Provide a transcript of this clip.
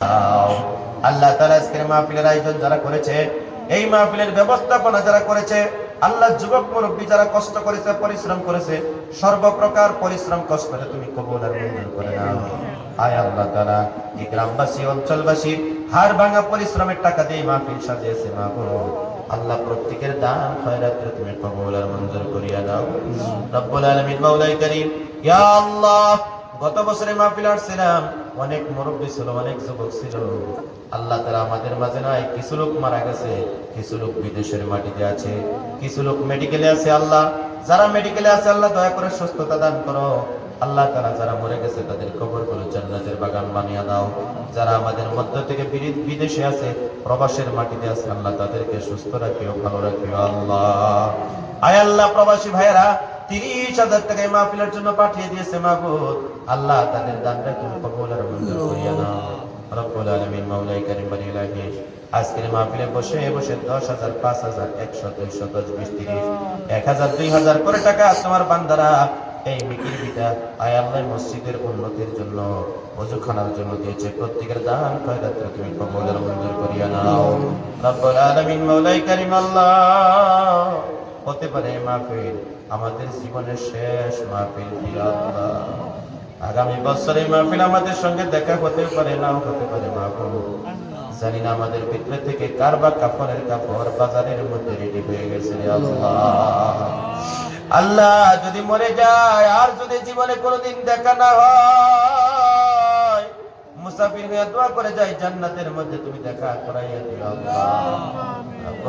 আল্লাহ তাআলা আজকের মাহফিলের আয়োজন যারা করেছে, এই মাহফিলের ব্যবস্থাপনা যারা করেছে, আল্লাহ যুবক মুরব্বী যারা কষ্ট করেছে, পরিশ্রম করেছে, সর্বপ্রকার পরিশ্রম কষ্টকে তুমি কবুল আর মঞ্জুর করে নাও। আয় আল্লাহ তাআলা, এই গ্রামবাসী অঞ্চলবাসী হাড় ভাঙা পরিশ্রমের টাকা দিয়ে মাহফিল সাজিয়েছে মাহবুব, আল্লাহ প্রত্যেকের দান খয়রাত তুমি কবুল আর মঞ্জুর করিয়া দাও। রব্বুল আলামিন, মাওলাই করিম, ইয়া আল্লাহ, গত বছরে মাহফিল আসছিলাম, অনেক মুরব্বী ছিল, অনেক যুবক ছিল। আল্লাহ তাআলা আমাদের মাঝে নাই, কিছু লোক মারা গেছে, কিছু লোক বিদেশের মাটিতে আছে, কিছু লোক মেডিকেলে আছে। আল্লাহ, যারা মেডিকেলে আছে আল্লাহ দয়া করে সুস্থতা দান করো। আল্লাহ তাআলা, যারা মরে গেছে তাদের কবরগুলো জান্নাতের বাগান বানিয়ে দাও। যারা আমাদের মধ্য থেকে বিদেশে আছে, প্রবাসের মাটিতে আছে, আল্লাহ তাদেরকে সুস্থ রাখিও, ভালো রাখিও আল্লাহ। আয় আল্লাহ, প্রবাসী ভাইয়েরা 30,000 টাকা এই মাহফিলের জন্য পাঠিয়ে দিয়েছে মাহবুব, আল্লাহ তাদের দানটা তুমি কবুল আর মঞ্জুর করিয়া নাও। রব্বুল আলামিন, মাওলাই করিম, বলি ইলাহি, আজকের মাহফিলে বসে বসে 10,000, 5,000, 100, 200, 10, 20, 30, 1,000, 2,000 করে টাকা তোমার বান্দারা এই মিকির বিটা আয় আল্লাহ মসজিদের উন্নতির জন্য, ওযুখানার জন্য দিয়েছে। প্রত্যেকের দান খয়রাত তুমি কবুল আর মঞ্জুর করিয়া নাও। রব্বুল আলামিন, মাওলাই করিম, আল্লাহ, হতে পারে মাহফিল আমাদের জীবনের শেষ মাহফিল। আল্লাহ, আগামী বছরে মাহফিল আমাদের সঙ্গে দেখা হতে পারে, নাও হতে পারে মাহবুব। জানি না আমাদের ভিতরে থেকে কার বা কাফনের কাপড় বাজারের মধ্যে রেডি হয়ে গেছে। আল্লাহ, আল্লাহ, যদি মরে যায় আর যদি জীবনে কোনোদিন দেখা না হয়, মুসাফির হয়ে দোয়া করে যায় জান্নাতের মধ্যে তুমি দেখা করাইয়া দিও আল্লাহ।